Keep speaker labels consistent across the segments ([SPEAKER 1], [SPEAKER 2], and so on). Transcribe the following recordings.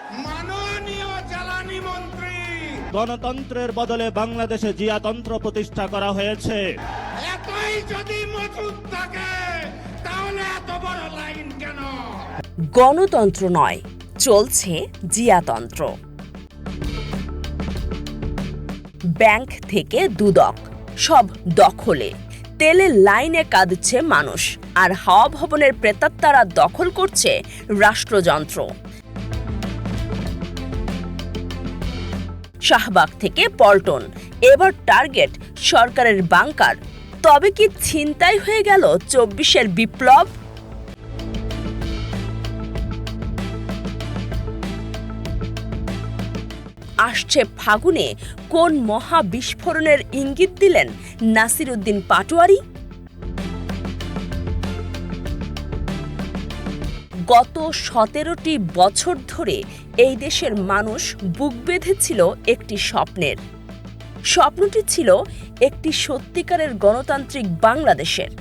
[SPEAKER 1] মাননীয় জ্বালানি মন্ত্রী,
[SPEAKER 2] গণতন্ত্রের বদলে বাংলাদেশে জিয়াতন্ত্র প্রতিষ্ঠা করা হয়েছে।
[SPEAKER 1] এতই যদি মজুদ থাকে তাহলে এত বড় লাইন কেন?
[SPEAKER 3] গণতন্ত্র নয়, চলছে জিয়াতন্ত্র। ব্যাংক থেকে দুদক, সব দখলে। তেলের লাইনে কাঁদছে মানুষ, আর হাওয়া ভবনের প্রেতাত্মারা দখল করছে রাষ্ট্রযন্ত্র। শাহবাগ থেকে পল্টন, এবার টার্গেট সরকারের বাংকার। তবে কি ছিনতাই হয়ে গেল ২৪-এর বিপ্লব? আসছে ফাগুনে কোন মহা বিস্ফোরণের ইঙ্গিত দিলেন নাসির উদ্দিন পাটোয়ারি? গত ১৭টি বছর ধরে এই দেশের মানুষ বুক বেঁধেছিল একটি স্বপ্নের। স্বপ্নটি ছিল একটি সত্যিকারের গণতান্ত্রিক বাংলাদেশের।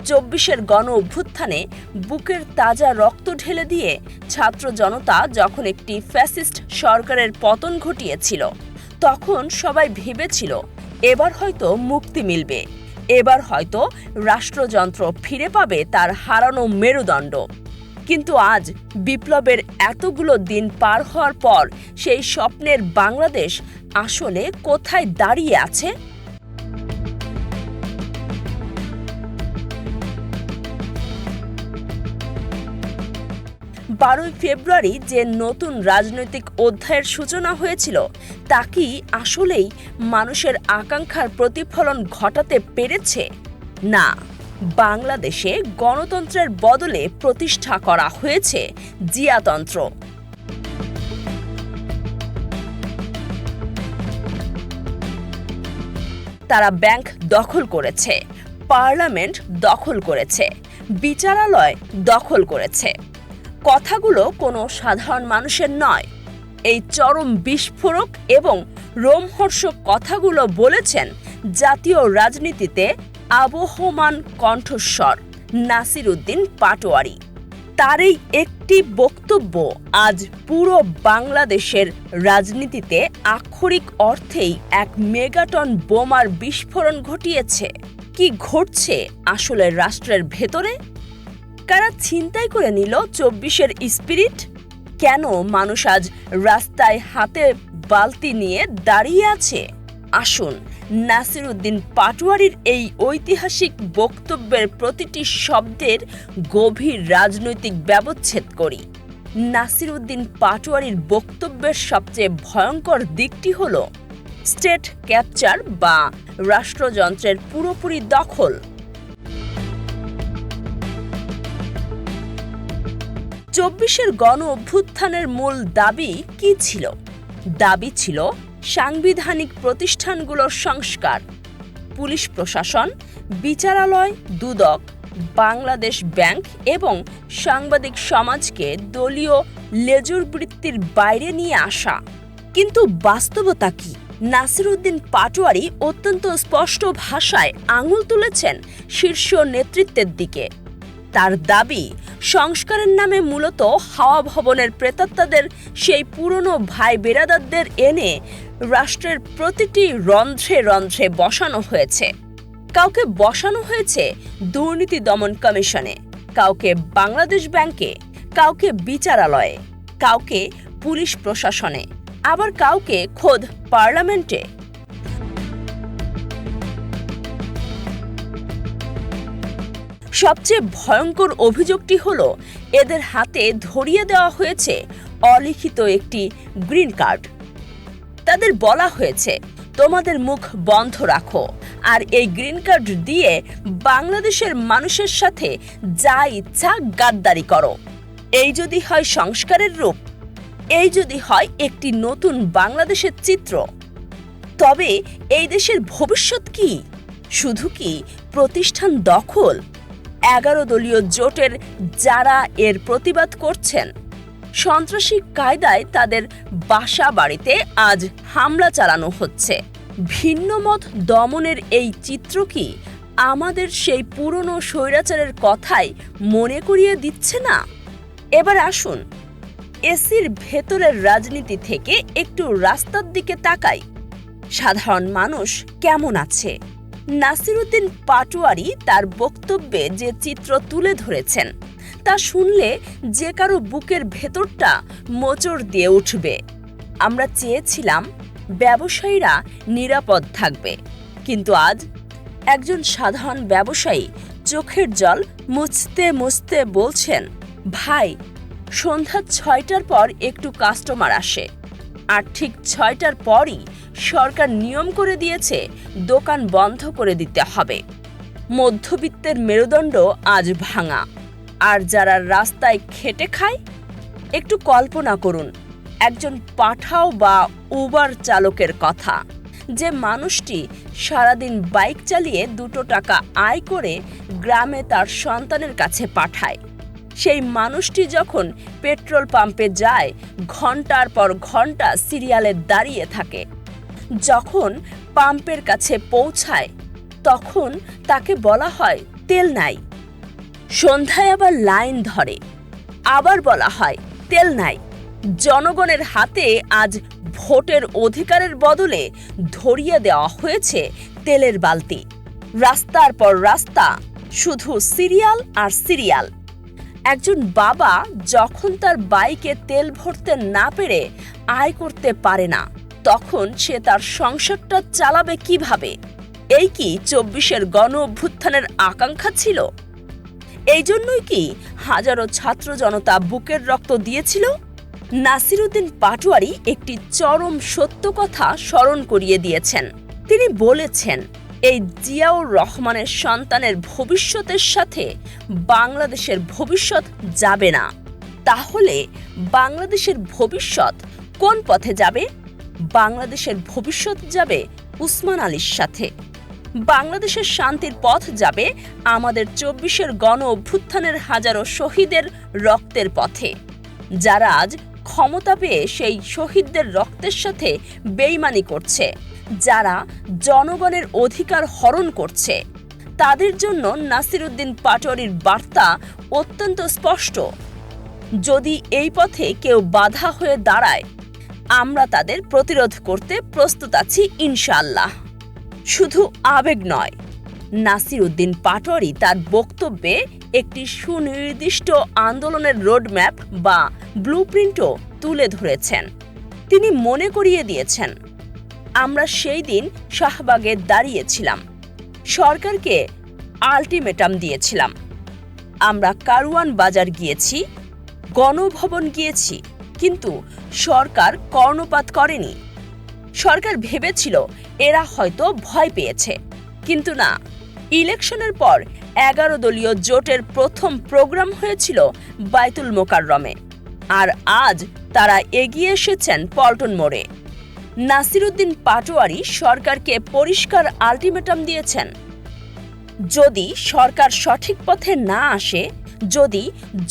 [SPEAKER 3] ২৪-এর গণ অভ্যুত্থানে বুকের তাজা রক্ত ঢেলে দিয়ে ছাত্র জনতা যখন একটি ফ্যাসিস্ট সরকারের পতন ঘটিয়েছিল, তখন সবাই ভেবেছিল এবার হয়তো মুক্তি মিলবে, এবার হয়তো রাষ্ট্রযন্ত্র ফিরে পাবে তার হারানো মেরুদণ্ড। কিন্তু আজ বিপ্লবের এতগুলো দিন পার হওয়ার পর সেই স্বপ্নের বাংলাদেশ আসলে কোথায় দাঁড়িয়ে আছে? ১২ই ফেব্রুয়ারি যে নতুন রাজনৈতিক অধ্যায়ের সূচনা হয়েছিল, তা কি আসলেই মানুষের আকাঙ্ক্ষার প্রতিফলন ঘটাতে পেরেছে? না, বাংলাদেশে গণতন্ত্রের বদলে প্রতিষ্ঠা করা হয়েছে জিয়াতন্ত্র। তারা ব্যাংক দখল করেছে, পার্লামেন্ট দখল করেছে, বিচারালয় দখল করেছে। কথাগুলো কোনো সাধারণ মানুষের নয়। এই চরম বিস্ফোরক এবং রোমহর্ষক কথাগুলো বলেছেন জাতীয় রাজনীতিতে আবহমান কণ্ঠস্বর নাসির উদ্দিন পাটোয়ারি। তার এই একটি বক্তব্য আজ পুরো বাংলাদেশের রাজনীতিতে আক্ষরিক অর্থেই এক মেগাটন বোমার বিস্ফোরণ ঘটিয়েছে। কি ঘটছে আসলে রাষ্ট্রের ভেতরে? কারা ছিনতাই করে নিল ২৪-এর স্পিরিট? কেন মানুষ আজ রাস্তায় হাতে বালতি নিয়ে দাঁড়িয়ে আছে? আসুন নাসির উদ্দিন পাটোয়ারির এই ঐতিহাসিক বক্তব্যের প্রতিটি শব্দের গভীর রাজনৈতিক ব্যবচ্ছেদ করি। নাসির উদ্দিন পাটোয়ারির বক্তব্যের সবচেয়ে ভয়ঙ্কর দিকটি হল স্টেট ক্যাপচার বা রাষ্ট্রযন্ত্রের পুরোপুরি দখল। ২৪-এর গণ অভ্যুত্থানের মূল দাবি কি ছিল? দাবি ছিল সাংবিধানিক প্রতিষ্ঠানগুলোর সংস্কার, পুলিশ প্রশাসন, বিচারালয়, দুদক, বাংলাদেশ ব্যাংক এবং সাংবাদিক সমাজকে দলীয় লেজুর বৃত্তির বাইরে নিয়ে আসা। কিন্তু বাস্তবতা কি? নাসির উদ্দিন পাটোয়ারি অত্যন্ত স্পষ্ট ভাষায় আঙুল তুলেছেন শীর্ষ নেতৃত্বের দিকে। তার দাবি, সংস্কারের নামে মূলত হাওয়া ভবনের প্রেতাত্মাদের, সেই পুরনো ভাই বেরাদারদের এনে রাষ্ট্রের প্রতিটি রন্ধ্রে রন্ধ্রে বসানো হয়েছে। কাউকে বসানো হয়েছে দুর্নীতি দমন কমিশনে, কাউকে বাংলাদেশ ব্যাংকে, কাউকে বিচারালয়ে, কাউকে পুলিশ প্রশাসনে, আবার কাউকে খোদ পার্লামেন্টে। সবচেয়ে ভয়ঙ্কর অভিযোগটি হলো এদের হাতে ধরিয়ে দেওয়া হয়েছে অলিখিত একটি গ্রিন কার্ড। তাদের বলা হয়েছে, তোমাদের মুখ বন্ধ রাখো আর এই গ্রিন কার্ড দিয়ে বাংলাদেশের মানুষের সাথে যা ইচ্ছা গাদ্দারি করো। এই যদি হয় সংস্কারের রূপ, এই যদি হয় একটি নতুন বাংলাদেশের চিত্র, তবে এই দেশের ভবিষ্যৎ কি? শুধু কি প্রতিষ্ঠান দখল? 11 দলীয় জোটের যারা এর প্রতিবাদ করছেন, সন্ত্রাসী কায়দায় তাদের বাসা বাড়িতে আজ হামলা চালানো হচ্ছে। ভিন্নমত দমনের এই চিত্র কি আমাদের সেই পুরনো স্বৈরাচারের কথাই মনে করিয়ে দিচ্ছে না? এবার আসুন এসির ভেতরের রাজনীতি থেকে একটু রাস্তার দিকে তাকাই। সাধারণ মানুষ কেমন আছে? নাসিরউদ্দিন পাটোয়ারি তার বক্তব্যে যে চিত্র তুলে ধরেছেন তা শুনলে যে কারো বুকের ভেতরটা মোচড় দিয়ে উঠবে। আমরা চেয়েছিলাম ব্যবসায়ীরা নিরাপদ থাকবে, কিন্তু আজ একজন সাধারণ ব্যবসায়ী চোখের জল মুছতে মুছতে বলছেন, ভাই, সন্ধ্যা 6টার পর একটু কাস্টমার আসে, আর ঠিক 6টার পরই সরকার নিয়ম করে দিয়েছে দোকান বন্ধ করে দিতে হবে। মধ্যবিত্তের মেরুদণ্ড আজ ভাঙা, আর যারা রাস্তায় খেটে খায়, একটু কল্পনা করুন একজন পাঠাও বা উবার চালকের কথা, যে মানুষটি সারাদিন বাইক চালিয়ে 2 টাকা আয় করে গ্রামে তার সন্তানের কাছে পাঠায়। সেই মানুষটি যখন পেট্রোল পাম্পে যায়, ঘন্টার পর ঘন্টা সিরিয়ালে দাঁড়িয়ে থাকে। যখন পাম্পের কাছে পৌঁছায় তখন তাকে বলা হয় তেল নাই। সন্ধ্যায় আবার লাইন ধরে, আবার বলা হয় তেল নাই। জনগণের হাতে আজ ভোটের অধিকারের বদলে ধরিয়ে দেওয়া হয়েছে তেলের বালতি। রাস্তার পর রাস্তা শুধু সিরিয়াল আর সিরিয়াল। একজন বাবা যখন তার বাইকে তেল ভরতে না পেরে আয় করতে পারে না, তখন সে তার সংসারটা চালাবে কিভাবে? এই কি 24-এর গণ অভ্যুত্থানের আকাঙ্ক্ষা ছিল? এই জন্যই কি হাজারো ছাত্র জনতা বুকের রক্ত দিয়েছিল? নাসিরউদ্দিন পাটোয়ারি একটি চরম সত্য কথা স্মরণ করিয়ে দিয়েছেন। তিনি বলেছেন, এই জিয়াউর রহমানের সন্তানের ভবিষ্যতের সাথে বাংলাদেশের ভবিষ্যৎ যাবে না। তাহলে বাংলাদেশের ভবিষ্যৎ কোন পথে যাবে? বাংলাদেশের ভবিষ্যৎ যাবে উসমান আলীর সাথে। বাংলাদেশের শান্তির পথ যাবে আমাদের 24-এর গণ অভ্যুত্থানের হাজারো শহীদের রক্তের পথে। যারা আজ ক্ষমতা পেয়ে সেই শহীদদের রক্তের সাথে বেইমানি করছে, যারা জনগণের অধিকার হরণ করছে, তাদের জন্য নাসিরউদ্দিন পাটোয়ারির বার্তা অত্যন্ত স্পষ্ট। যদি এই পথে কেউ বাধা হয়ে দাঁড়ায়, আমরা তাদের প্রতিরোধ করতে প্রস্তুত আছি ইনশাআল্লাহ। শুধু আবেগ নয়, নাসিরউদ্দিন পাটোয়ারি তার বক্তব্যে একটি সুনির্দিষ্ট আন্দোলনের রোডম্যাপ বা ব্লুপ্রিন্টও তুলে ধরেছেন। তিনি মনে করিয়ে দিয়েছেন, আমরা সেই দিন শাহবাগে দাঁড়িয়েছিলাম, সরকারকে আলটিমেটাম দিয়েছিলাম। আমরা কারওয়ান বাজার গিয়েছি, গণভবন গিয়েছি, কিন্তু সরকার কর্ণপাত করেনি। সরকার ভেবেছিল এরা হয়তো ভয় পেয়েছে, কিন্তু না। ইলেকশনের পর 11 দলীয় জোটের প্রথম প্রোগ্রাম হয়েছিল বাইতুল মোকাররমে, আর আজ তারা এগিয়ে এসেছেন পল্টন মোড়ে। নাসিরউদ্দিন পাটোয়ারি সরকারকে পরিষ্কার আলটিমেটাম দিয়েছেন, যদি সরকার সঠিক পথে না আসে, যদি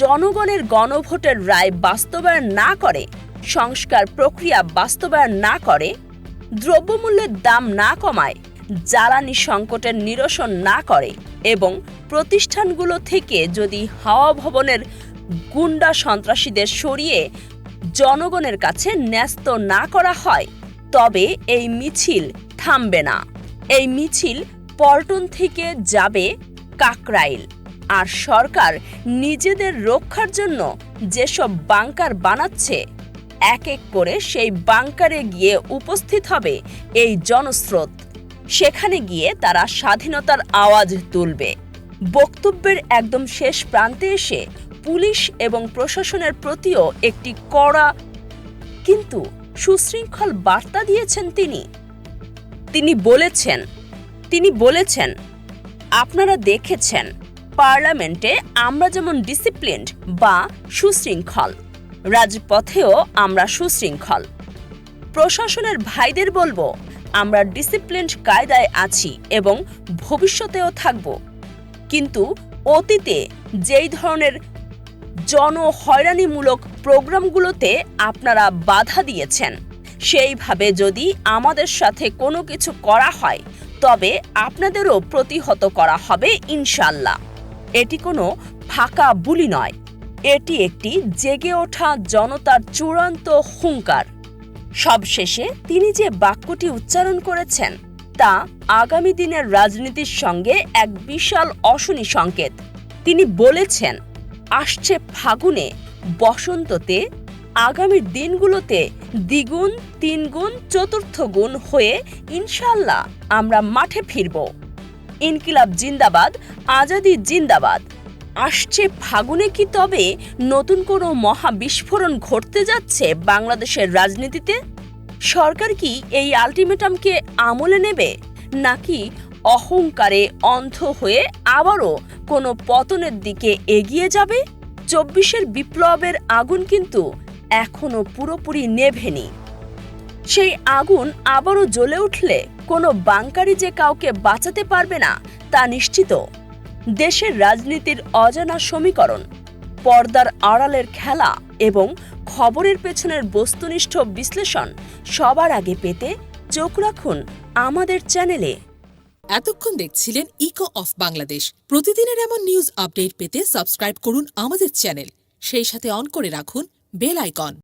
[SPEAKER 3] জনগণের গণভোটের রায় বাস্তবায়ন না করে, সংস্কার প্রক্রিয়া বাস্তবায়ন না করে, দ্রব্যমূল্যের দাম না কমায়, জ্বালানি সংকটের নিরসন না করে এবং প্রতিষ্ঠানগুলো থেকে যদি হাওয়া ভবনের গুন্ডা সন্ত্রাসীদের সরিয়ে জনগণের কাছে ন্যস্ত না করা হয়, তবে এই মিছিল থামবে না। এই মিছিল পল্টন থেকে যাবে কাকরাইল। আর সরকার নিজেদের রক্ষার জন্য যেসব বাংকার বানাচ্ছে, এক এক করে সেই বাংকারে গিয়ে উপস্থিত হবে এই জনস্রোত। সেখানে গিয়ে তারা স্বাধীনতার আওয়াজ তুলবে। বক্তব্যের একদম শেষ প্রান্তে এসে পুলিশ এবং প্রশাসনের প্রতিও একটি কড়া কিন্তু সুশৃঙ্খল বার্তা দিয়েছেন তিনি বলেছেন, আপনারা দেখেছেন পার্লামেন্টে আমরা যেমন ডিসিপ্লিনড বা সুশৃঙ্খল, রাজপথেও আমরা সুশৃঙ্খল। প্রশাসনের ভাইদের বলবো, আমরা ডিসিপ্লিনড কায়দায় আছি এবং ভবিষ্যতেও থাকব। কিন্তু অতীতে যেই ধরনের জনহয়রানিমূলক প্রোগ্রামগুলোতে আপনারা বাধা দিয়েছেন, সেইভাবে যদি আমাদের সাথে কোনো কিছু করা হয়, তবে আপনাদেরও প্রতিহত করা হবে ইনশাআল্লাহ। এটি কোনো ফাঁকা বুলি নয়, এটি একটি জেগে ওঠা জনতার চূড়ান্ত হুঙ্কার। সবশেষে তিনি যে বাক্যটি উচ্চারণ করেছেন তা আগামী দিনের রাজনীতির সঙ্গে এক বিশাল অশনি সংকেত। তিনি বলেছেন, আসছে ফাগুনে, বসন্ততে, আগামী দিনগুলোতে দ্বিগুণ, তিনগুণ, চতুর্থ গুণ হয়ে ইনশাআল্লাহ আমরা মাঠে ফিরব। ইনকিলাব জিন্দাবাদ, আজাদি জিন্দাবাদ। আসছে ফাগুনে কি তবে নতুন কোনো মহাবিস্ফোরণ ঘটতে যাচ্ছে বাংলাদেশের রাজনীতিতে? সরকার কি এই আলটিমেটামকে আমলে নেবে, নাকি অহংকারে অন্ধ হয়ে আবারও কোনো পতনের দিকে এগিয়ে যাবে? 24-এর বিপ্লবের আগুন কিন্তু এখনো পুরোপুরি নেভেনি। সেই আগুন আবারও জ্বলে উঠলে কোনো বাঙ্কারি যে কাউকে বাঁচাতে পারবে না তা নিশ্চিত। দেশের রাজনীতির অজানা সমীকরণ, পর্দার আড়ালের খেলা এবং খবরের পেছনের বস্তুনিষ্ঠ বিশ্লেষণ সবার আগে পেতে চোখ রাখুন আমাদের চ্যানেলে।
[SPEAKER 4] এতক্ষণ দেখছিলেন ইকো অফ বাংলাদেশ। প্রতিদিনের এমন নিউজ আপডেট পেতে সাবস্ক্রাইব করুন আমাদের চ্যানেল, সেই সাথে অন করে রাখুন বেল আইকন।